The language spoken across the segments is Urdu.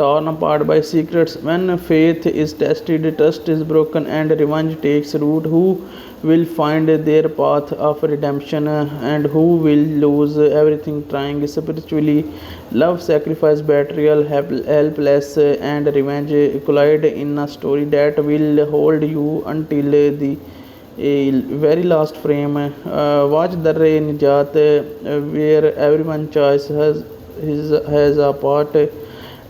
torn apart by secrets. When faith is tested, trust is broken and revenge takes root. Who will find their path of redemption and who will lose everything trying spiritually? Love, sacrifice, betrayal, helpless and revenge collide in a story that will hold you until the very last frame. Watch Darre Nijat where everyone choice has a part.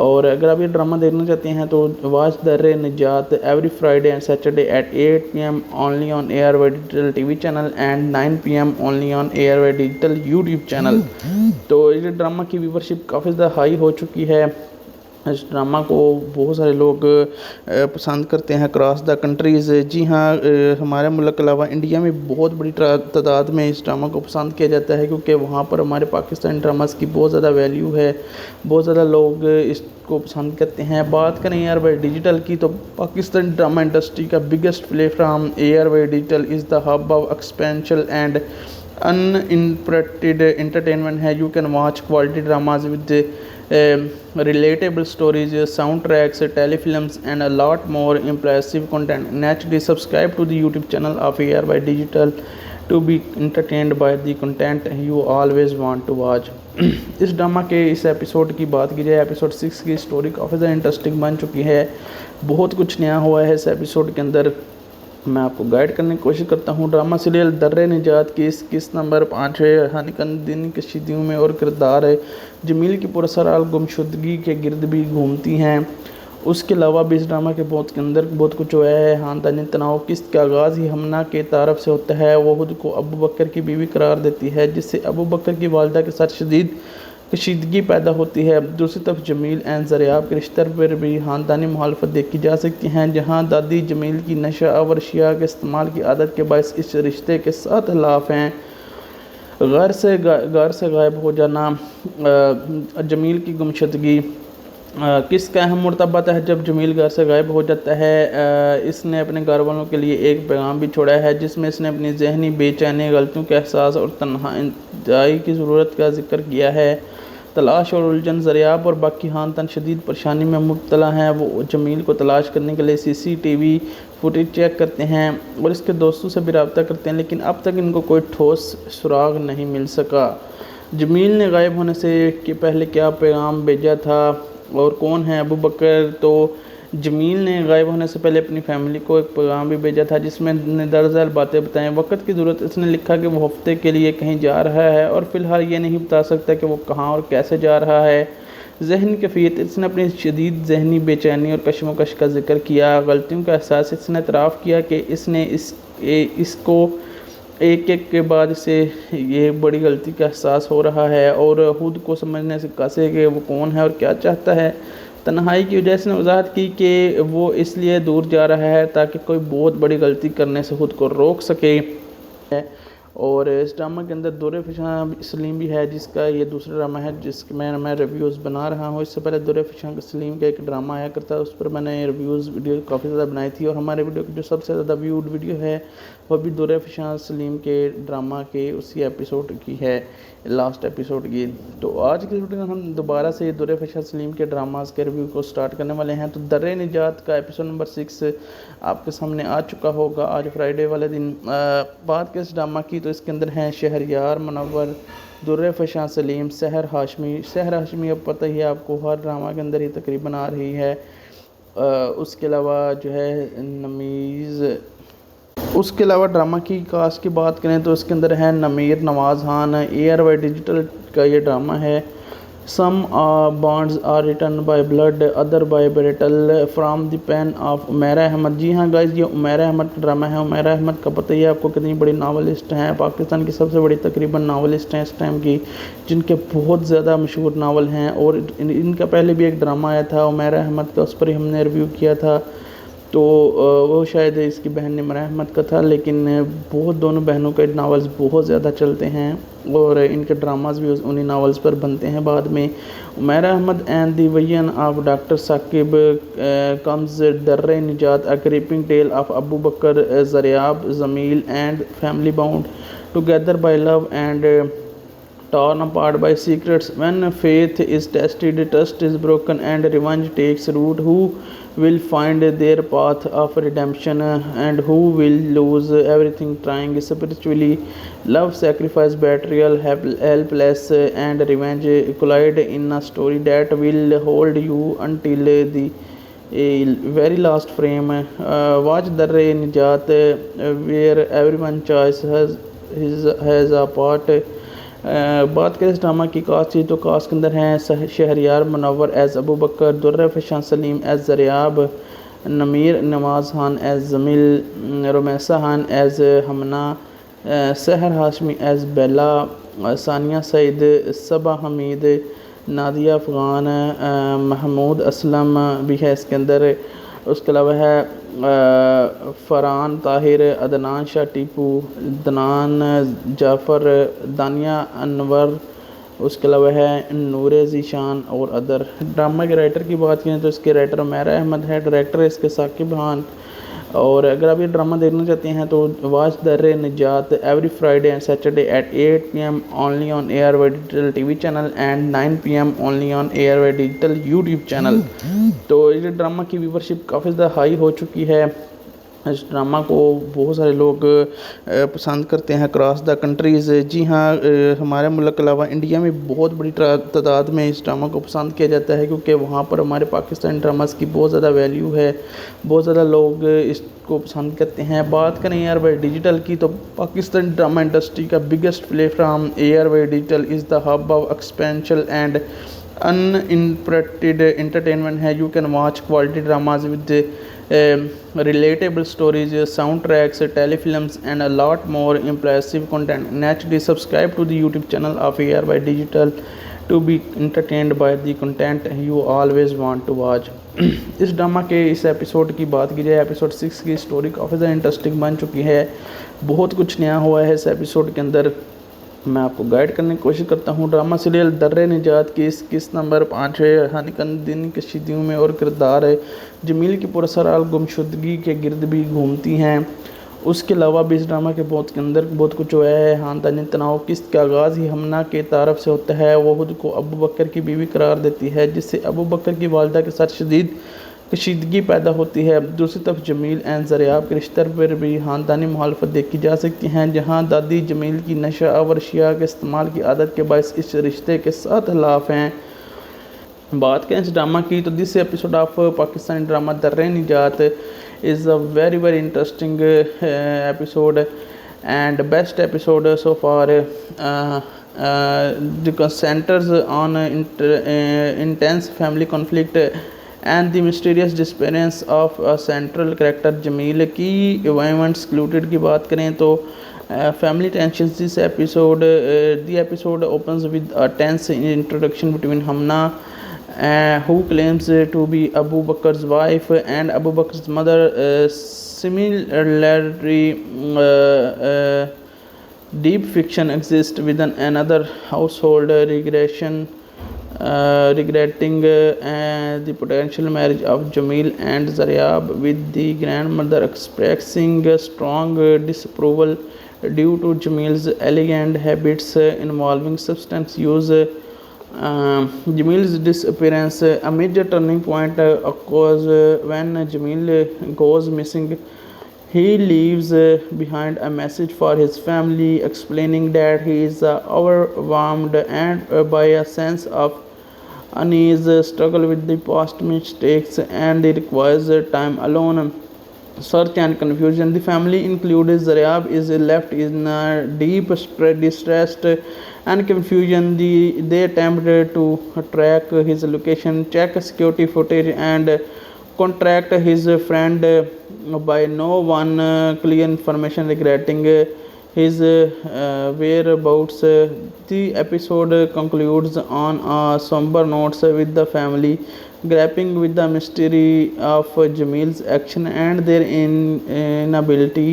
اور اگر آپ یہ ڈرامہ دیکھنا چاہتے ہیں تو واچ در نجات every Friday and Saturday at 8 PM only on AR Y digital TV channel and 9 PM only on AR Y digital YouTube channel. تو یہ ڈرامہ کی ویورشپ کافی زیادہ ہائی ہو چکی ہے، اس ڈرامہ کو بہت سارے لوگ پسند کرتے ہیں اکراس دا کنٹریز۔ جی ہاں، ہمارے ملک کے علاوہ انڈیا میں بہت بڑی تعداد میں اس ڈرامہ کو پسند کیا جاتا ہے، کیونکہ وہاں پر ہمارے پاکستانی ڈراماز کی بہت زیادہ ویلیو ہے، بہت زیادہ لوگ اس کو پسند کرتے ہیں۔ بات کریں AR وائی ڈیجیٹل کی تو پاکستانی ڈرامہ انڈسٹری کا biggest platform AR Y digital is the hub of exceptional and uninterrupted entertainment ہے۔ You can watch quality dramas with relatable stories, soundtracks, telefilms and a lot more impressive content. Naturally, subscribe to the YouTube channel of ARY Digital to be entertained by the content you always want to watch. اس ڈرامہ کے اس ایپیسوڈ کی بات کی جائے، ایپیسوڈ 6 کی سٹوری کافی زیادہ انٹرسٹنگ بن چکی ہے، بہت کچھ نیا ہوا ہے اس ایپیسوڈ کے اندر، میں آپ کو گائیڈ کرنے کی کوشش کرتا ہوں۔ ڈرامہ سیریل در نجات کی اس قسط نمبر 5 ہے۔ ہانیکن دن کشیدگیوں میں اور کردار جمیل کی پرسرال گمشدگی کے گرد بھی گھومتی ہیں۔ اس کے علاوہ بھی اس ڈرامہ کے اندر بہت کچھ ہوا ہے۔ خاندانی تناؤ قسط کا آغاز ہی ہمنا کے تعارف سے ہوتا ہے۔ وہ خود کو ابو بکر کی بیوی قرار دیتی ہے، جس سے ابو بکر کی والدہ کے ساتھ شدید کشیدگی پیدا ہوتی ہے۔ دوسری طرف جمیل اینڈ زریاب کے رشتے پر بھی خاندانی مخالفت دیکھی جا سکتی ہیں، جہاں دادی جمیل کی نشہ آور اشیاء کے استعمال کی عادت کے باعث اس رشتے کے ساتھ خلاف ہیں۔ غیر سے غائب ہو جانا، جمیل کی گمشدگی کس کا اہم مرتبہ ہے۔ جب جمیل گھر سے غائب ہو جاتا ہے، اس نے اپنے گھر والوں کے لیے ایک پیغام بھی چھوڑا ہے، جس میں اس نے اپنی ذہنی بے چینی، غلطیوں کے احساس اور تنہائی کی ضرورت کا ذکر کیا ہے۔ تلاش اور الجھن، زریاب اور باقی خاندان شدید پریشانی میں مبتلا ہیں۔ وہ جمیل کو تلاش کرنے کے لیے CCTV فوٹیج چیک کرتے ہیں اور اس کے دوستوں سے بھی رابطہ کرتے ہیں، لیکن اب تک ان کو کوئی ٹھوس سراغ نہیں مل سکا۔ جمیل نے غائب ہونے سے پہلے کیا پیغام بھیجا تھا اور کون ہے ابو بکر؟ تو جمیل نے غائب ہونے سے پہلے اپنی فیملی کو ایک پیغام بھی بھیجا تھا، جس میں نے درج ذیل باتیں بتائیں۔ وقت کی ضرورت، اس نے لکھا کہ وہ ہفتے کے لیے کہیں جا رہا ہے اور فی الحال یہ نہیں بتا سکتا کہ وہ کہاں اور کیسے جا رہا ہے۔ ذہنی کیفیت، اس نے اپنی شدید ذہنی بے چینی اور کشمکش کا ذکر کیا۔ غلطیوں کا احساس، اس نے اعتراف کیا کہ اس نے اس کو ایک کے بعد اسے یہ بڑی غلطی کا احساس ہو رہا ہے اور خود کو سمجھنے سے کسے کہ وہ کون ہے اور کیا چاہتا ہے۔ تنہائی کی وجہ سے نے وضاحت کی کہ وہ اس لیے دور جا رہا ہے تاکہ کوئی بہت بڑی غلطی کرنے سے خود کو روک سکے۔ اور اس ڈرامہ کے اندر دور فشاں سلیم بھی ہے، جس کا یہ دوسرا ڈرامہ ہے جس کے میں ریویوز بنا رہا ہوں۔ اس سے پہلے دور فشاں سلیم کا ایک ڈرامہ آیا کرتا ہے، اس پر میں نے ریویوز ویڈیو کافی زیادہ بنائی تھی، اور ہمارے ویڈیو کی جو سب سے زیادہ ویوڈ ویڈیو ہے وہ بھی دور فشاں سلیم کے ڈرامہ کے اسی ایپیسوڈ کی ہے، لاسٹ ایپیسوڈ کی۔ تو آج کی ویڈیو میں ہم دوبارہ سے دور فشاں سلیم کے ڈراماز کے ریویو کو سٹارٹ کرنے والے ہیں۔ تو در نجات کا ایپیسوڈ نمبر 6 آپ کے سامنے آ چکا ہوگا آج فرائیڈے والے دن۔ بات کے اس ڈرامہ کی تو اس کے اندر ہیں شہریار منور، در فشاں سلیم، سحر ہاشمی اب پتہ ہی ہے آپ کو، ہر ڈرامہ کے اندر ہی تقریباً آ رہی ہے۔ اس کے علاوہ جو ہے نمیز، اس کے علاوہ ڈرامہ کی کاسٹ کی بات کریں تو اس کے اندر ہے نمیر نواز خان۔ ARY ڈیجیٹل کا یہ ڈرامہ ہے۔ Some bonds are written by blood, other by battle, from the pen of Umera Ahmad. جی ہاں گائز، یہ عمیرہ احمد کا ڈرامہ ہے۔ عمیرہ احمد کا پتہ ہی ہے آپ کو کتنی بڑی ناولسٹ ہیں، پاکستان کی سب سے بڑی تقریباً ناولسٹ ہیں اس ٹائم کی، جن کے بہت زیادہ مشہور ناول ہیں، اور ان کا پہلے بھی ایک ڈرامہ آیا تھا عمیرہ احمد کا، اس پر ہی ہم نے ریویو کیا تھا، تو وہ شاید اس کی بہن عمیرہ احمد کا تھا، لیکن بہت دونوں بہنوں کے ناولز بہت زیادہ چلتے ہیں اور ان کے ڈراماز بھی انہی ناولز پر بنتے ہیں بعد میں۔ Umera Ahmed and the vision of doctor Saqib comes Dar Najat, a creeping tale of Abu Bakr, Zaryab, Jamil and family bound together by love and torn apart by secrets. When faith is tested, trust is broken and revenge takes root. Who will find their path of redemption and who will lose everything trying spiritually? Love, sacrifice, betrayal, helpless and revenge collide in a story that will hold you until the very last frame. Watch Dar Nijat, where everyone's choice has a part بات کریں اس ڈرامہ کی کاسٹ کی تو کاسٹ کے اندر ہیں شہریار منور ایز ابو بکر، درہ فشان سلیم ایز زریاب، نمیر نواز خان ایز جمیل، رمیسہ خان ایز ہمنا، سحر ہاشمی ایز بیلا، ثانیہ سعید، صبا حمید، نادیہ افغان، محمود اسلم بھی ہے اس کے اندر، اس کے علاوہ ہے فرحان طاہر، عدنان شاہ ٹیپو، دنان جعفر، دانیہ انور، اس کے علاوہ ہے نور ذیشان اور ادر۔ ڈرامہ کے رائٹر کی بات کریں تو اس کے رائٹر عمیرہ احمد ہے، ڈائریکٹر ہے اس کے ثاقب خان۔ اور اگر آپ یہ ڈرامہ دیکھنا چاہتے ہیں تو watch Dar-e Najaat every Friday and Saturday at 8 PM only on A R Y digital T V channel and 9 PM only on A R Y digital YouTube channel. تو یہ ڈرامہ کی ویورشپ کافی زیادہ ہائی ہو چکی ہے، اس ڈرامہ کو بہت سارے لوگ پسند کرتے ہیں اکراس دا کنٹریز۔ جی ہاں، ہمارے ملک کے علاوہ انڈیا میں بہت بڑی تعداد میں اس ڈرامہ کو پسند کیا جاتا ہے، کیونکہ وہاں پر ہمارے پاکستانی ڈراماز کی بہت زیادہ ویلیو ہے، بہت زیادہ لوگ اس کو پسند کرتے ہیں۔ بات کریں اے آر وائی ڈیجیٹل کی تو پاکستانی ڈرامہ انڈسٹری کا biggest platform A R Y digital is the hub of exceptional and unpretended entertainment ہے۔ You can watch quality dramas with relatable stories, soundtracks, telefilms and a lot more impressive content. Naturally subscribe to the YouTube channel of ARY Digital to be entertained by the content you always want to watch. اس ڈرامہ کے اس ایپیسوڈ کی بات کی جائے، ایپیسوڈ 6 کی سٹوری کافی زیادہ انٹرسٹنگ بن چکی ہے، بہت کچھ نیا ہوا ہے اس ایپیسوڈ کے اندر، میں آپ کو گائیڈ کرنے کی کوشش کرتا ہوں۔ ڈرامہ سیریل درِ نجات کی قسط نمبر 5 ہے۔ ہانیکن دن کشیدگیوں میں اور کردار جمیل کی پراسرار گمشدگی کے گرد بھی گھومتی ہیں۔ اس کے علاوہ بھی اس ڈرامہ کے اندر بہت کچھ ہوا ہے۔ خاندانی تناؤ قسط کا آغاز ہی ہمنا کے تعارف سے ہوتا ہے، وہ خود کو ابو بکر کی بیوی قرار دیتی ہے، جس سے ابو بکر کی والدہ کے ساتھ شدید کشیدگی پیدا ہوتی ہے۔ دوسری طرف جمیل اینڈ زریاب کے رشتے پر بھی خاندانی مخالفت دیکھی جا سکتی ہے، جہاں دادی جمیل کی نشہ آور اشیاء کے استعمال کی عادت کے باعث اس رشتے کے ساتھ خلاف ہیں۔ بات کریں اس ڈرامہ کی تو this episode of Pakistani drama Dar-e Najat is a very very interesting episode and best episode so far, because centers on intense family conflict and the mysterious disappearance of a central character Jameel کی events included کی بات کریں تو family tensions. This episode the episode opens with a tense introduction between Hamna who claims to be Abu Bakr's wife and Abu Bakr's mother. Similarly, deep fiction exists within another household, regretting the potential marriage of Jameel and Zaryab, with the grandmother expressing strong disapproval due to Jameel's elegant habits involving substance use. Jameel's disappearance, a major turning point occurs when Jameel goes missing. He leaves behind a message for his family explaining that he is overwhelmed and by a sense of unease, struggle with the past mistakes, and he requires time alone, search and confusion. The family, including Zaryab, is left in deep distress and confusion. They attempt to track his location, check security footage, and contact his friend by no one clear information regarding his whereabouts. The episode concludes on a somber note with the family grappling with the mystery of Jameel's action and their inability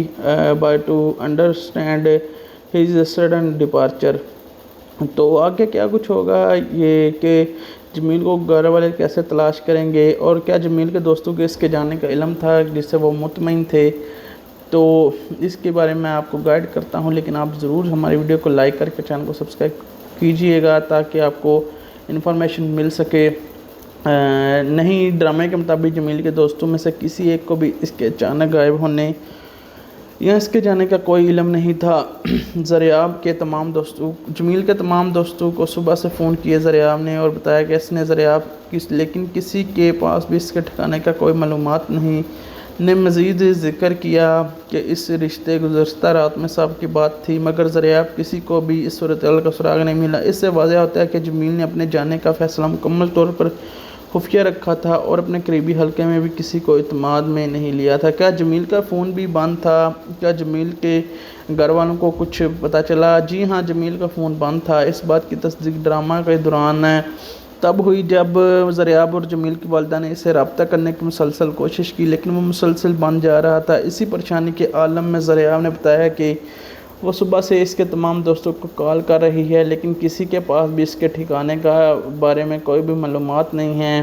to understand his sudden departure. تو آگے کیا کچھ ہوگا یہ کہ جمیل کو گھر والے کیسے تلاش کریں گے، اور کیا جمیل کے دوستوں کے اس کے جانے کا علم تھا جس سے وہ مطمئن تھے، تو اس کے بارے میں آپ کو گائیڈ کرتا ہوں۔ لیکن آپ ضرور ہماری ویڈیو کو لائک کر کے چینل کو سبسکرائب کیجئے گا تاکہ آپ کو انفارمیشن مل سکے۔ نہیں، ڈرامے کے مطابق جمیل کے دوستوں میں سے کسی ایک کو بھی اس کے اچانک غائب ہونے یا اس کے جانے کا کوئی علم نہیں تھا۔ زریاب کے تمام دوستوں جمیل کے تمام دوستوں کو صبح سے فون کیے زریاب نے اور بتایا کہ اس نے زریاب لیکن کسی کے پاس بھی اس کے ٹھکانے کا کوئی معلومات نہیں نے مزید ذکر کیا کہ اس رشتے گزشتہ رات میں سب کی بات تھی، مگر ذریعہ کسی کو بھی اس صورتحال کا سراغ نہیں ملا۔ اس سے واضح ہوتا ہے کہ جمیل نے اپنے جانے کا فیصلہ مکمل طور پر خفیہ رکھا تھا اور اپنے قریبی حلقے میں بھی کسی کو اعتماد میں نہیں لیا تھا۔ کیا جمیل کا فون بھی بند تھا؟ کیا جمیل کے گھر والوں کو کچھ پتہ چلا؟ جی ہاں، جمیل کا فون بند تھا۔ اس بات کی تصدیق ڈرامہ کے دوران تب ہوئی جب ذریاب اور جمیل کی والدہ نے اسے رابطہ کرنے کی مسلسل کوشش کی، لیکن وہ مسلسل بند جا رہا تھا۔ اسی پریشانی کے عالم میں ذریاب نے بتایا کہ وہ صبح سے اس کے تمام دوستوں کو کال کر رہی ہے، لیکن کسی کے پاس بھی اس کے ٹھکانے کا بارے میں کوئی بھی معلومات نہیں ہے۔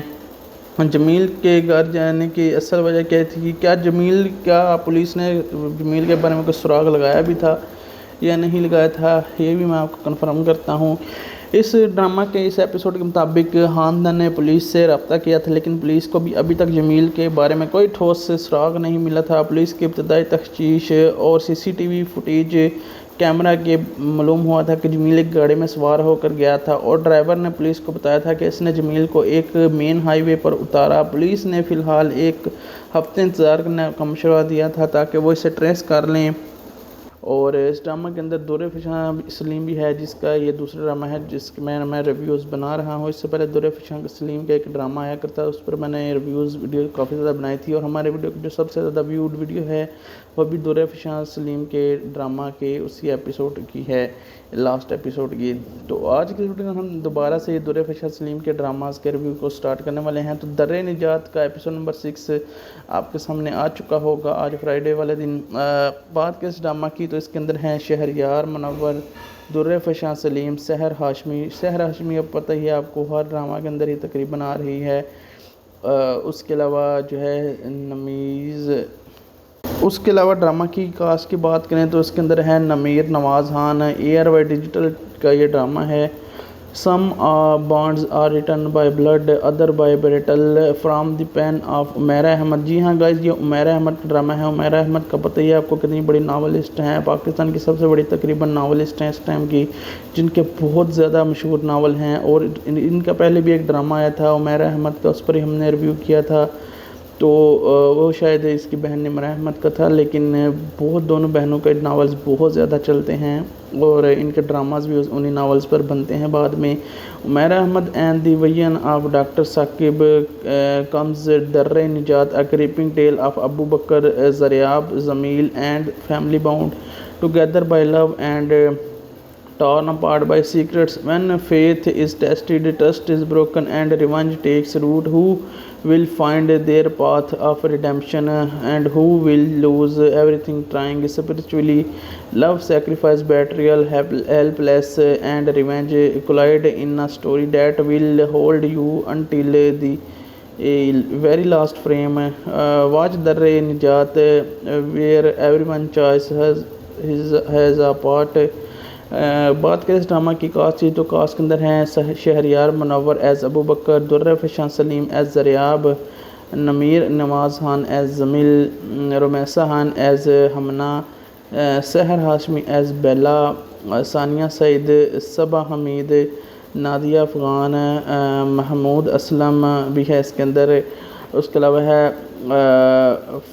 جمیل کے گھر جانے کی اصل وجہ کیا تھی؟ کیا پولیس نے جمیل کے بارے میں کوئی سراغ لگایا بھی تھا یا نہیں لگایا تھا؟ یہ بھی میں آپ کو کنفرم کرتا ہوں۔ اس ڈرامہ کے اس ایپیسوڈ کے مطابق خاندان نے پولیس سے رابطہ کیا تھا، لیکن پولیس کو بھی ابھی تک جمیل کے بارے میں کوئی ٹھوس سراغ نہیں ملا تھا۔ پولیس کی ابتدائی تفتیش اور C C T V footage camera کے معلوم ہوا تھا کہ جمیل ایک گاڑی میں سوار ہو کر گیا تھا اور ڈرائیور نے پولیس کو بتایا تھا کہ اس نے جمیل کو ایک مین ہائی وے پر اتارا۔ پولیس نے فی الحال ایک ہفتے انتظار کرنے کا مشورہ دیا تھا تاکہ وہ اسے ٹریس کر لیں۔ اور اس ڈرامہ کے اندر دور فشاں سلیم بھی ہے، جس کا یہ دوسرا ڈرامہ ہے جس کے میں ریویوز بنا رہا ہوں۔ اس سے پہلے دور فشاں سلیم کا ایک ڈرامہ آیا کرتا ہے، اس پر میں نے ریویوز ویڈیو کافی زیادہ بنائی تھی، اور ہمارے ویڈیو جو سب سے زیادہ ویوڈ ویڈیو ہے وہ بھی دور فشاں سلیم کے ڈرامہ کے اسی ایپیسوڈ کی ہے، لاسٹ ایپیسوڈ کی۔ تو آج کی ویڈیو میں ہم دوبارہ سے دور فشاں سلیم کے ڈراماز کے ریویو کو سٹارٹ کرنے والے ہیں۔ تو در نجات کا ایپیسوڈ نمبر 6 آپ کے سامنے آ چکا ہوگا آج فرائیڈے والے دن۔ بات کے اس ڈرامہ کی تو اس کے اندر ہیں شہریار منور، در فشاں سلیم، سحر ہاشمی۔ سحر ہاشمی اب پتہ ہی ہے آپ کو، ہر ڈرامہ کے اندر ہی تقریباً آ رہی ہے۔ اس کے علاوہ جو ہے نمیز، اس کے علاوہ ڈرامہ کی کاسٹ کی بات کریں تو اس کے اندر ہے نمیر نواز خان۔ ARY ڈیجیٹل کا یہ ڈرامہ ہے۔ Some bonds are written by blood, other by battle, from the pen of Umera Ahmad. جی ہاں گائز، یہ عمیرہ احمد کا ڈرامہ ہے۔ عمیرہ احمد کا پتہ ہی ہے آپ کو کتنی بڑی ناولسٹ ہیں، پاکستان کی سب سے بڑی تقریباً ناولسٹ ہیں اس ٹائم کی، جن کے بہت زیادہ مشہور ناول ہیں، اور ان کا پہلے بھی ایک ڈرامہ آیا تھا عمیرہ احمد کا، اس پر ہی ہم نے ریویو کیا تھا، تو وہ شاید اس کی بہن عمیرہ احمد کا تھا، لیکن بہت دونوں بہنوں کے ناولز بہت زیادہ چلتے ہیں اور ان کے ڈراماز بھی انہی ناولز پر بنتے ہیں بعد میں۔ Umera Ahmed and the vision of doctor Saqib comes Dar Najat, a gripping tale of Abu Bakr, Zaryab, Jamil and family bound together by love and torn apart by secrets. When faith is tested, trust is broken, and revenge takes root, who will find their path of redemption, and who will lose everything trying spiritually? Love, sacrifice, betrayal, helpless, and revenge collide in a story that will hold you until the very last frame. Watch Dar Nijat, where everyone choice has a part. بات کریں اس ڈرامہ کی کاسٹ کی تو کاسٹ کے اندر ہیں شہریار منور ایز ابو بکر، در فشاں سلیم ایز ذریاب، نمیر نواز خان ایز جمیل، رمیسہ خان ایز ہمنا، سحر ہاشمی ایز بیلا، ثانیہ سعید، صبا حمید، نادیہ افغان، محمود اسلم بھی ہے اس کے اندر۔ اس کے علاوہ ہے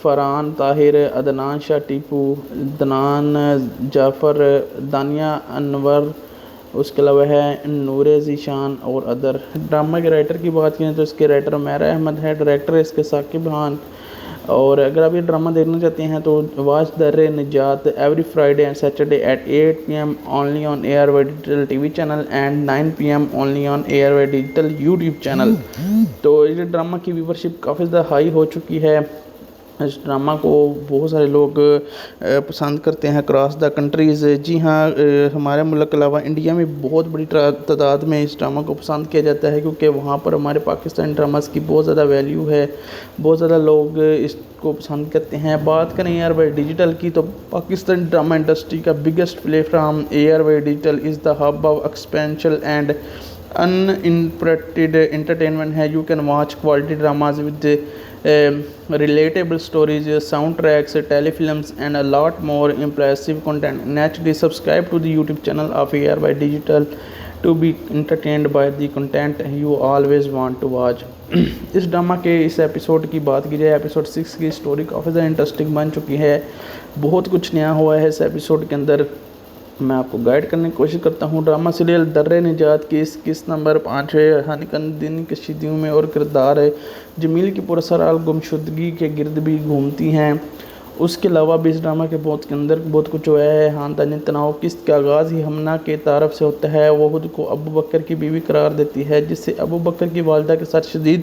فرحان طاہر، عدنان شاہ ٹیپو، دنان جعفر، دانیہ انور، اس کے علاوہ ہے نور ذیشان اور ادر۔ ڈرامہ کے رائٹر کی بات کریں تو اس کے رائٹر عمیرہ احمد ہے، ڈائریکٹر اس کے ثاقب خان۔ اور اگر آپ یہ ڈرامہ دیکھنا چاہتے ہیں تو واچ در نجات every Friday and Saturday at 8 PM only on ARY digital TV channel and 9 PM only on ARY digital YouTube channel. تو یہ ڈرامہ کی ویورشپ کافی زیادہ ہائی ہو چکی ہے، اس ڈرامہ کو بہت سارے لوگ پسند کرتے ہیں اکراس دا کنٹریز۔ جی ہاں، ہمارے ملک کے علاوہ انڈیا میں بہت بڑی تعداد میں اس ڈرامہ کو پسند کیا جاتا ہے، کیونکہ وہاں پر ہمارے پاکستانی ڈراماز کی بہت زیادہ ویلیو ہے، بہت زیادہ لوگ اس کو پسند کرتے ہیں۔ بات کریں ARY ڈیجیٹل کی تو پاکستان ڈرامہ انڈسٹری کا biggest plate form ARY digital is the hub of expansion and uninterrupted entertainment ہے۔ You can watch quality dramas with relatable stories, soundtracks, telefilms and a lot more impressive content. Naturally, subscribe to the YouTube channel of ARY Digital to be entertained by the content you always want to watch. اس ڈرامہ کے اس ایپیسوڈ کی بات کی جائے، ایپیسوڈ 6 کی سٹوری کافی زیادہ انٹرسٹنگ بن چکی ہے، بہت کچھ نیا ہوا ہے اس ایپیسوڈ کے اندر، میں آپ کو گائیڈ کرنے کی کوشش کرتا ہوں۔ ڈرامہ سیریل در نجات کی اس قسط نمبر 5 ہے۔ ہانیکن دن کشیدگیوں میں اور کردار جمیل کی پراسرار گمشدگی کے گرد بھی گھومتی ہیں۔ اس کے علاوہ بھی اس ڈرامہ کے اندر بہت کچھ ہوا ہے۔ خاندانی تناؤ قسط کا آغاز ہی ہمنا کے طرف سے ہوتا ہے، وہ خود کو ابو بکر کی بیوی قرار دیتی ہے، جس سے ابو بکر کی والدہ کے ساتھ شدید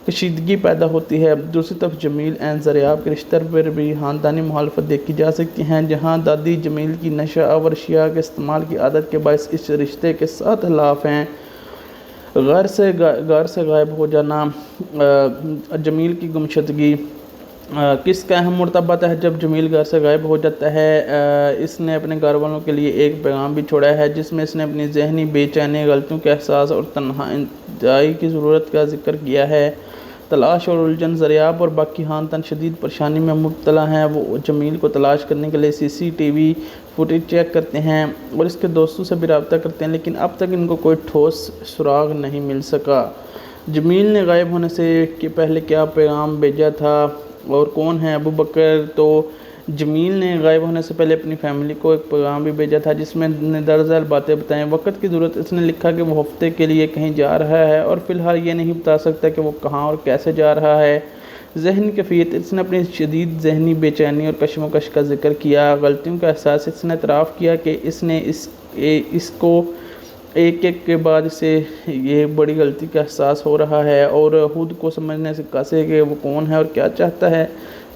کشیدگی پیدا ہوتی ہے۔ دوسری طرف جمیل اینڈ زریاب کے رشتے پر بھی خاندانی مخالفت دیکھی جا سکتی ہے، جہاں دادی جمیل کی نشہ آور اشیاء کے استعمال کی عادت کے باعث اس رشتے کے ساتھ خلاف ہیں۔ غار سے غائب ہو جانا، جمیل کی گمشدگی کس کا اہم مرتبط ہے۔ جب جمیل گھر سے غائب ہو جاتا ہے، اس نے اپنے گھر والوں کے لیے ایک پیغام بھی چھوڑا ہے، جس میں اس نے اپنی ذہنی بے چینی، غلطیوں کے احساس اور تنہائی کی ضرورت کا ذکر کیا ہے۔ تلاش اور الجھن، زریاب اور باقی خاندان شدید پریشانی میں مبتلا ہیں۔ وہ جمیل کو تلاش کرنے کے لیے CCTV فوٹیج چیک کرتے ہیں اور اس کے دوستوں سے بھی رابطہ کرتے ہیں، لیکن اب تک ان کو کوئی ٹھوس سراغ نہیں مل سکا۔ جمیل نے غائب ہونے سے پہلے کیا پیغام بھیجا تھا اور کون ہے ابو بکر؟ تو جمیل نے غائب ہونے سے پہلے اپنی فیملی کو ایک پیغام بھی بھیجا تھا، جس میں نے درجل باتیں بتائیں۔ وقت کی ضرورت، اس نے لکھا کہ وہ ہفتے کے لیے کہیں جا رہا ہے اور فی الحال یہ نہیں بتا سکتا کہ وہ کہاں اور کیسے جا رہا ہے۔ ذہنی کیفیت، اس نے اپنی شدید ذہنی بے چینی اور کشمکش کا ذکر کیا۔ غلطیوں کا احساس، اس نے اعتراف کیا کہ اس نے اس کو ایک کے بعد اسے یہ بڑی غلطی کا احساس ہو رہا ہے اور خود کو سمجھنے سے قاصر کہ وہ کون ہے اور کیا چاہتا ہے۔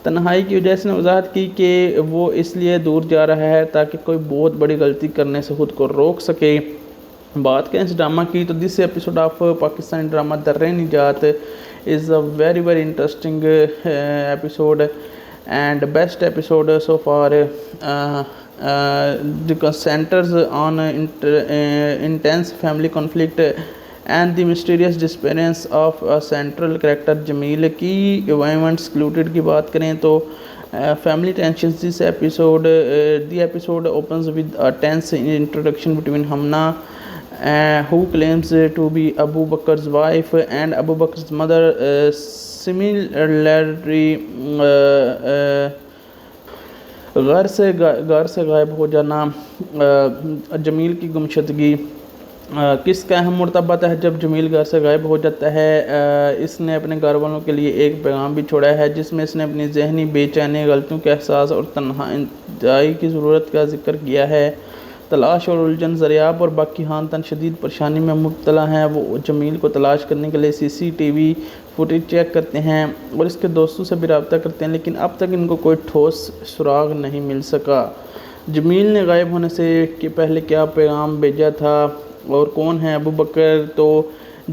تنہائی کی وجہ سے نے وضاحت کی کہ وہ اس لیے دور جا رہا ہے تاکہ کوئی بہت بڑی غلطی کرنے سے خود کو روک سکے۔ بات کریں اس ڈرامہ کی تو this episode of Pakistani drama Dar Najat is a very very interesting episode and best episode so far, because centers on intense family conflict and the mysterious disappearance of a central character جمیل کی ایونٹس کلوٹیڈ کی بات کریں تو family tensions. This episode the episode opens with a tense introduction between Hamna, who claims to be Abu Bakr's wife, and Abu Bakr's mother. Similarly, غار سے غائب ہو جانا، جمیل کی گمشدگی کس کا اہم مرتبط ہے۔ جب جمیل گھر سے غائب ہو جاتا ہے، اس نے اپنے گھر والوں کے لیے ایک پیغام بھی چھوڑا ہے، جس میں اس نے اپنی ذہنی بے چینی، غلطیوں کے احساس اور تنہائی کی ضرورت کا ذکر کیا ہے۔ تلاش اور الجھن، زریاب اور باقی خاندان شدید پریشانی میں مبتلا ہیں۔ وہ جمیل کو تلاش کرنے کے لیے CCTV فوٹیج چیک کرتے ہیں اور اس کے دوستوں سے بھی رابطہ کرتے ہیں، لیکن اب تک ان کو کوئی ٹھوس سراغ نہیں مل سکا۔ جمیل نے غائب ہونے سے پہلے کیا پیغام بھیجا تھا اور کون ہے ابو بکر؟ تو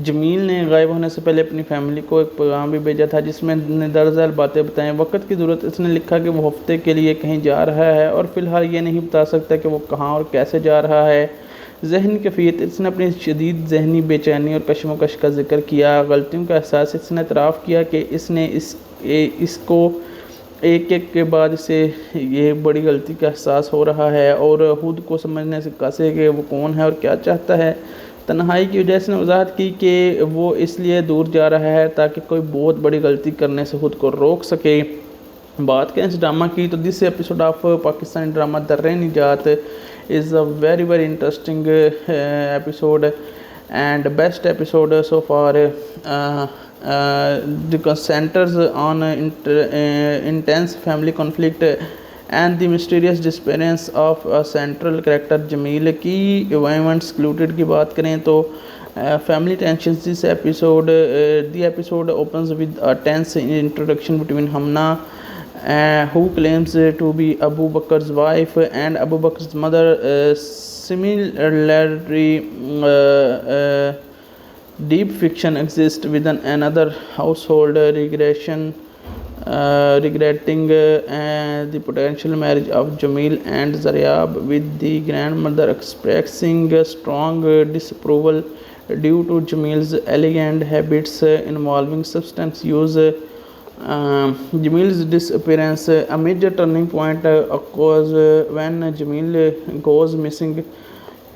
جمیل نے غائب ہونے سے پہلے اپنی فیملی کو ایک پیغام بھی بھیجا تھا، جس میں نے درجل باتیں بتائیں۔ وقت کی ضرورت، اس نے لکھا کہ وہ ہفتے کے لیے کہیں جا رہا ہے اور فی الحال یہ نہیں بتا سکتا کہ وہ کہاں اور کیسے جا رہا ہے۔ ذہنی کیفیت، اس نے اپنی شدید ذہنی بے چینی اور کشمکش کا ذکر کیا۔ غلطیوں کا احساس، اس نے اعتراف کیا کہ اس نے اس کو ایک کے بعد اسے یہ بڑی غلطی کا احساس ہو رہا ہے اور خود کو سمجھنے سے قاصر کہ وہ کون ہے اور کیا چاہتا ہے۔ تنہائی کی وجہ سے نے وضاحت کی کہ وہ اس لیے دور جا رہا ہے تاکہ کوئی بہت بڑی غلطی کرنے سے خود کو روک سکے۔ بات کریں اس ڈرامہ کی تو this episode of Pakistani drama Dar Najat is a very very interesting episode and best episode so far, because centers on intense family conflict and the mysterious disappearance of a central character جمیل کی ایونٹس کلوٹیڈ کی بات کریں تو family tensions. This episode the episode opens with a tense introduction between Hamna, who claims to be Abu Bakr's wife, and Abu Bakr's mother. Similarly, deep fiction exists within another household, regretting the potential marriage of Jamil and Zaryab, with the grandmother expressing strong disapproval due to Jamil's alleged habits involving substance use. Jamil's disappearance, a major turning point occurs when Jamil goes missing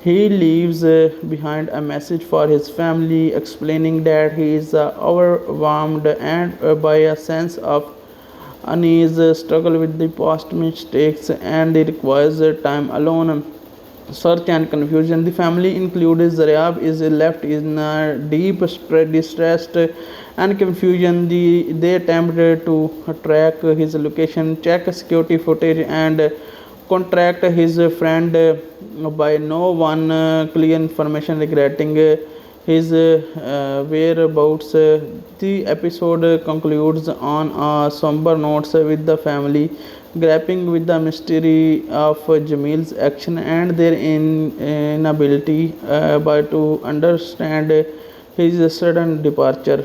He leaves behind a message for his family explaining that he is overwhelmed and by a sense of unease, struggle with the past mistakes, and he requires time alone, search and confusion. The family included Zaryab is left in deep distress and confusion. They attempted to track his location, check security footage, and contact his friend by no one clear information regarding his whereabouts. The episode concludes on a somber note with the family grappling with the mystery of Jamil's action and their inability by to understand his sudden departure.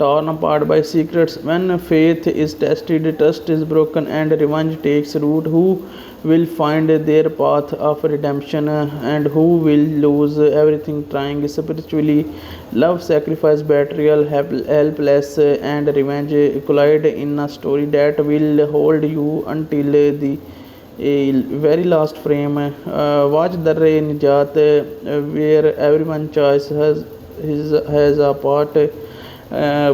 torn apart by secrets. When faith is tested, trust is broken, and revenge takes root. Who will find their path of redemption, and who will lose everything trying spiritually? Love, sacrifice, betrayal, helpless, and revenge collide in a story that will hold you until the very last frame. Watch Darr-e-Nijaat, where everyone choice has a part.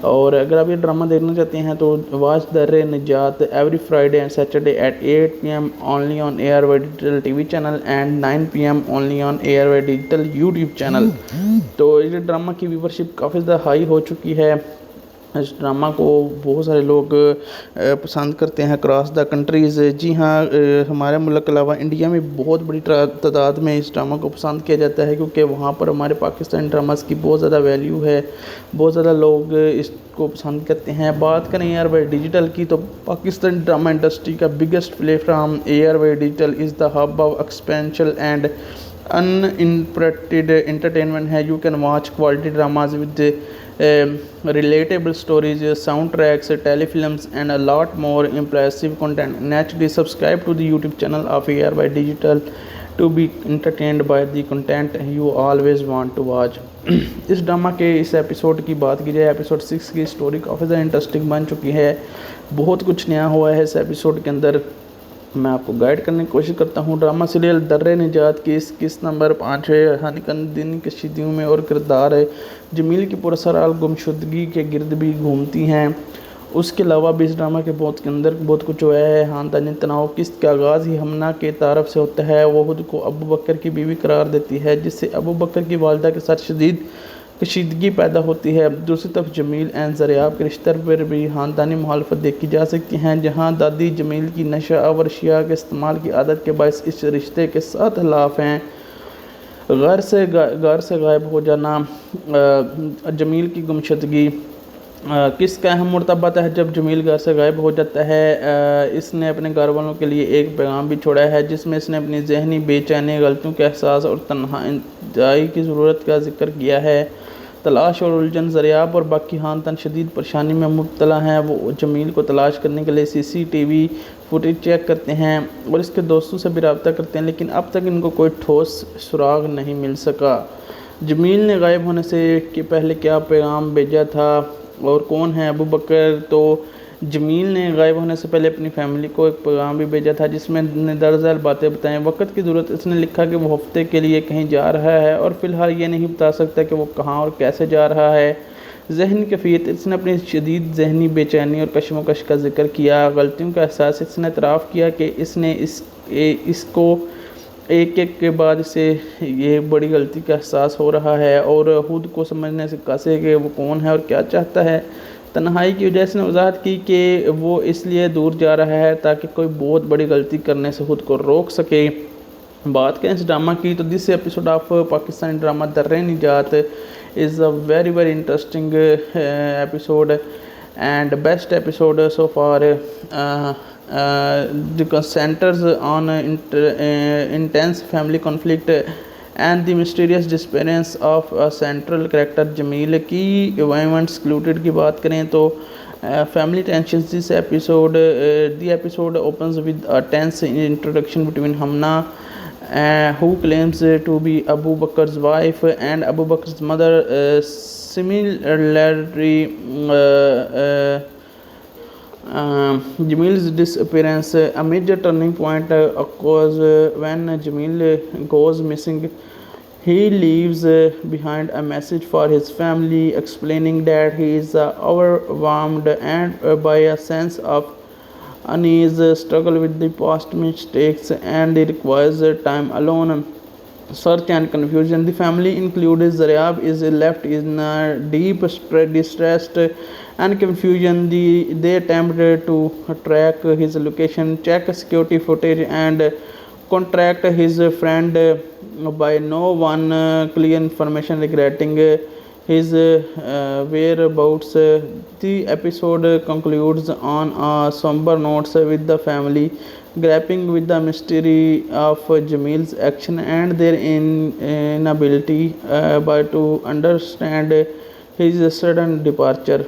اور اگر آپ یہ ڈرامہ دیکھنا چاہتے ہیں تو watch Dar-e Najaat every Friday and Saturday at 8 PM only on A R Y digital T V channel and 9 PM only on A R Y digital YouTube channel. تو یہ ڈرامہ کی ویورشپ کافی زیادہ ہائی ہو چکی ہے، اس ڈرامہ کو بہت سارے لوگ پسند کرتے ہیں اکراس دا کنٹریز۔ جی ہاں، ہمارے ملک کے علاوہ انڈیا میں بہت بڑی تعداد میں اس ڈرامہ کو پسند کیا جاتا ہے، کیونکہ وہاں پر ہمارے پاکستانی ڈراماز کی بہت زیادہ ویلیو ہے، بہت زیادہ لوگ اس کو پسند کرتے ہیں۔ بات کریں اے آر وائی ڈیجیٹل کی تو پاکستانی ڈرامہ انڈسٹری کا biggest platform A R Y digital is the hub of exceptional and interpreted entertainment ہے۔ You can watch quality dramas with relatable stories, soundtracks, telefilms and a lot more impressive content. Naturally, subscribe to the YouTube channel of ARY Digital to be entertained by the content you always want to watch. اس ڈرامہ کے اس ایپیسوڈ کی بات کی جائے، ایپیسوڈ 6 کی سٹوری کافی زیادہ انٹرسٹنگ بن چکی ہے، بہت کچھ نیا ہوا ہے اس ایپیسوڈ کے اندر، میں آپ کو گائیڈ کرنے کی کوشش کرتا ہوں۔ ڈرامہ سیریل درِ نجات کی اس قسط نمبر 5 ہے۔ ہانیکن دن کشیدگیوں میں اور کردار جمیل کی پراسرار گمشدگی کے گرد بھی گھومتی ہیں۔ اس کے علاوہ بھی اس ڈرامہ کے اندر بہت کچھ ہوا ہے۔ خاندانی تناؤ قسط کا آغاز ہی ہمنا کے تعارف سے ہوتا ہے۔ وہ خود کو ابو بکر کی بیوی قرار دیتی ہے، جس سے ابو بکر کی والدہ کے ساتھ شدید کشیدگی پیدا ہوتی ہے۔ دوسری طرف جمیل اینڈ زریاب کے رشتے پر بھی خاندانی مخالفت دیکھی جا سکتی ہیں، جہاں دادی جمیل کی نشہ آور اشیاء کے استعمال کی عادت کے باعث اس رشتے کے ساتھ خلاف ہیں۔ غیر سے غائب ہو جانا، جمیل کی گمشدگی کس کا اہم مرتبط ہے۔ جب جمیل گھر سے غائب ہو جاتا ہے، اس نے اپنے گھر والوں کے لیے ایک پیغام بھی چھوڑا ہے، جس میں اس نے اپنی ذہنی بے چینی، غلطیوں کے احساس اور تنہائی کی ضرورت کا ذکر کیا ہے۔ تلاش اور الجھن، زریاب اور باقی خاندان شدید پریشانی میں مبتلا ہیں۔ وہ جمیل کو تلاش کرنے کے لیے CCTV فوٹیج چیک کرتے ہیں اور اس کے دوستوں سے بھی رابطہ کرتے ہیں، لیکن اب تک ان کو کوئی ٹھوس سراغ نہیں مل سکا۔ جمیل نے غائب ہونے سے پہلے کیا پیغام بھیجا تھا اور کون ہے ابو بکر؟ تو جمیل نے غائب ہونے سے پہلے اپنی فیملی کو ایک پیغام بھی بھیجا تھا، جس میں نے درج ذیل باتیں بتائیں۔ وقت کی ضرورت، اس نے لکھا کہ وہ ہفتے کے لیے کہیں جا رہا ہے اور فی الحال یہ نہیں بتا سکتا کہ وہ کہاں اور کیسے جا رہا ہے۔ ذہنی کیفیت، اس نے اپنی شدید ذہنی بے چینی اور کشمکش کا ذکر کیا۔ غلطیوں کا احساس، اس نے اعتراف کیا کہ اس نے اس کو ایک کے بعد اسے یہ بڑی غلطی کا احساس ہو رہا ہے اور خود کو سمجھنے سے قاصر کہ وہ کون ہے اور کیا چاہتا ہے۔ تنہائی کی وجہ سے وضاحت کی کہ وہ اس لیے دور جا رہا ہے تاکہ کوئی بہت بڑی غلطی کرنے سے خود کو روک سکے۔ بات کریں اس ڈرامہ کی تو this episode of Pakistani drama Dar-e Najat is a very very interesting episode and best episode so far, because centers on intense family conflict and the mysterious disappearance of a central character Jameel کی events included کی بات کریں تو family tensions. This episode the episode opens with a tense introduction between Hamna, who claims to be Abu Bakr's wife, and Abu Bakr's mother. Similarly, Jamil's disappearance, a major turning point occurs when Jamil goes missing. He leaves behind a message for his family explaining that he is overwhelmed and by a sense of unease, struggle with the past mistakes, and requires time alone, search and confusion. The family, including Zaryab, is left in deep distress and confusion. They attempt to track his location, check security footage, and contact his friend by no one clear information regarding his whereabouts. The episode concludes on a somber note, with the family grappling with the mystery of Jamil's action and their inability to understand his sudden departure.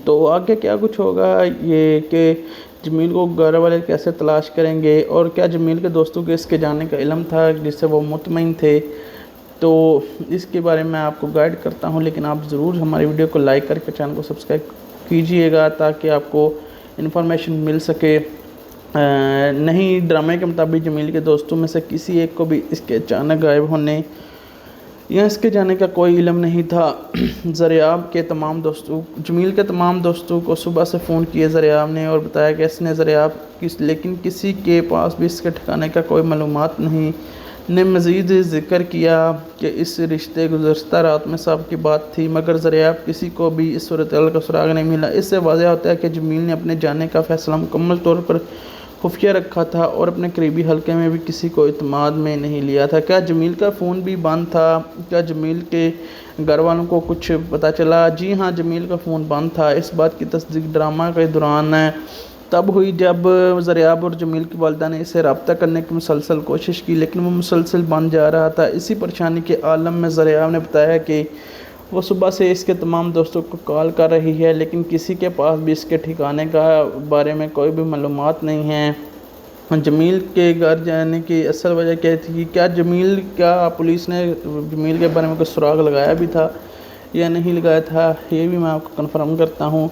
تو آگے کیا کچھ ہوگا یہ کہ جمیل کو گھر والے کیسے تلاش کریں گے اور کیا جمیل کے دوستوں کے اس کے جانے کا علم تھا جس سے وہ مطمئن تھے، تو اس کے بارے میں آپ کو گائیڈ کرتا ہوں، لیکن آپ ضرور ہماری ویڈیو کو لائک کر کے چینل کو سبسکرائب کیجئے گا تاکہ آپ کو انفارمیشن مل سکے۔ نہیں، ڈرامے کے مطابق جمیل کے دوستوں میں سے کسی ایک کو بھی اس کے اچانک غائب ہونے یا اس کے جانے کا کوئی علم نہیں تھا۔ زریاب کے تمام دوستوں جمیل کے تمام دوستوں کو صبح سے فون کیے زریاب نے اور بتایا کہ اس نے لیکن کسی کے پاس بھی اس کے ٹھکانے کا کوئی معلومات نہیں۔ نے مزید ذکر کیا کہ اس رشتے گزشتہ رات میں صاحب کی بات تھی، مگر زریاب کسی کو بھی اس صورتحال کا سراغ نہیں ملا۔ اس سے واضح ہوتا ہے کہ جمیل نے اپنے جانے کا فیصلہ مکمل طور پر خفیہ رکھا تھا اور اپنے قریبی حلقے میں بھی کسی کو اعتماد میں نہیں لیا تھا۔ کیا جمیل کا فون بھی بند تھا؟ کیا جمیل کے گھر والوں کو کچھ پتہ چلا؟ جی ہاں، جمیل کا فون بند تھا۔ اس بات کی تصدیق ڈرامہ کے دوران تب ہوئی جب زریاب اور جمیل کی والدہ نے اسے رابطہ کرنے کی مسلسل کوشش کی، لیکن وہ مسلسل بند جا رہا تھا۔ اسی پریشانی کے عالم میں زریاب نے بتایا کہ وہ صبح سے اس کے تمام دوستوں کو کال کر رہی ہے، لیکن کسی کے پاس بھی اس کے ٹھکانے کا بارے میں کوئی بھی معلومات نہیں ہے۔ جمیل کے گھر جانے کی اصل وجہ کیا تھی؟ کیا پولیس نے جمیل کے بارے میں کوئی سراغ لگایا بھی تھا یا نہیں لگایا تھا؟ یہ بھی میں آپ کو کنفرم کرتا ہوں۔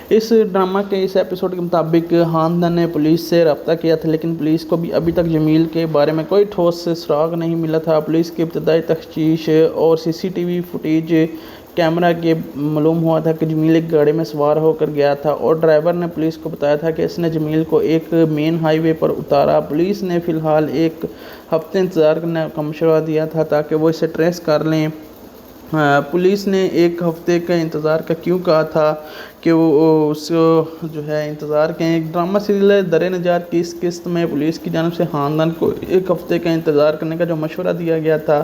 اس ڈرامہ کے اس ایپیسوڈ کے مطابق خاندان نے پولیس سے رابطہ کیا تھا، لیکن پولیس کو بھی ابھی تک جمیل کے بارے میں کوئی ٹھوس سراغ نہیں ملا تھا۔ پولیس کی ابتدائی تفتیش اور C C T V footage camera کے معلوم ہوا تھا کہ جمیل ایک گاڑی میں سوار ہو کر گیا تھا اور ڈرائیور نے پولیس کو بتایا تھا کہ اس نے جمیل کو ایک مین ہائی وے پر اتارا۔ پولیس نے فی الحال ایک ہفتے انتظار کرنے کا مشورہ دیا تھا تاکہ وہ اسے ٹریس کر لیں۔ پولیس نے ایک ہفتے کا انتظار کا کیوں کہا تھا کہ وہ اس کو انتظار کے ایک ڈرامہ سیریل در نجات کی اس قسط میں پولیس کی جانب سے خاندان کو ایک ہفتے کا انتظار کرنے کا جو مشورہ دیا گیا تھا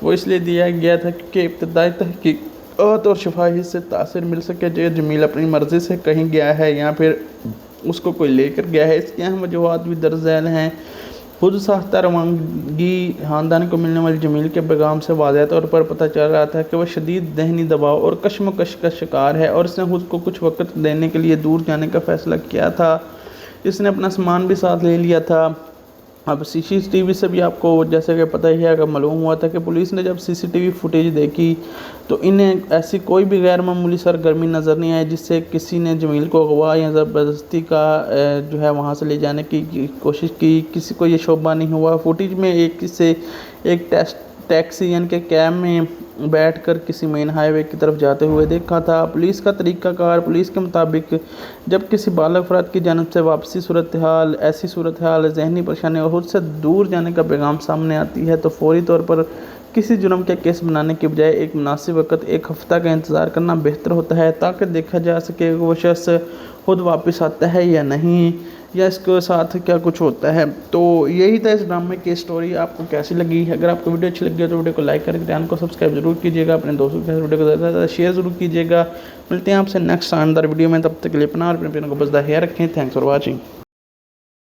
وہ اس لیے دیا گیا تھا کیونکہ ابتدائی تحقیقات اور شفاہی سے تاثر مل سکے جو جمیل اپنی مرضی سے کہیں گیا ہے یا پھر اس کو کوئی لے کر گیا ہے۔ اس کی اہم وجوہات بھی درج ذیل ہیں۔ خود ساختہ روانگی خاندان کو ملنے والی جمیل کے پیغام سے واضح طور پر پتہ چل رہا تھا کہ وہ شدید ذہنی دباؤ اور کشمکش کا شکار ہے اور اس نے خود کو کچھ وقت دینے کے لیے دور جانے کا فیصلہ کیا تھا۔ اس نے اپنا سامان بھی ساتھ لے لیا تھا۔ اب سی سی ٹی وی سے بھی آپ کو جیسے کہ پتہ ہی ہے کہ معلوم ہوا تھا کہ پولیس نے جب سی سی ٹی وی فوٹیج دیکھی تو انہیں ایسی کوئی بھی غیر معمولی سرگرمی نظر نہیں آئی جس سے کسی نے جمیل کو اغوا یا زبردستی کا وہاں سے لے جانے کی کوشش کی۔ کسی کو یہ شبہ نہیں ہوا۔ فوٹیج میں ایک ٹیکسی یعنی کہ کیب میں بیٹھ کر کسی مین ہائی وے کی طرف جاتے ہوئے دیکھا تھا۔ پولیس کا طریقہ کار پولیس کے مطابق جب کسی بالغ فرد کی جانب سے ایسی صورتحال ذہنی پریشانی اور خود سے دور جانے کا پیغام سامنے آتی ہے تو فوری طور پر کسی جرم کے کیس بنانے کے بجائے ایک مناسب وقت ایک ہفتہ کا انتظار کرنا بہتر ہوتا ہے تاکہ دیکھا جا سکے کہ وہ شخص خود واپس آتا ہے یا نہیں یا اس کے ساتھ کیا کچھ ہوتا ہے۔ تو یہی تھا اس ڈرامے کی اسٹوری۔ آپ کو کیسی لگی؟ اگر آپ کو ویڈیو اچھی لگی تو ویڈیو کو لائک کر کے چینل کو سبسکرائب ضرور کیجیے گا، اپنے دوستوں کے ساتھ ویڈیو کو زیادہ سے زیادہ شیئر ضرور کیجیے گا۔ ملتے ہیں آپ سے نیکسٹ شاندار ویڈیو میں، تب تک کے لیے اپنا اور اپنے پیروں کو بچتا خیال رکھیں۔ Thanks for watching.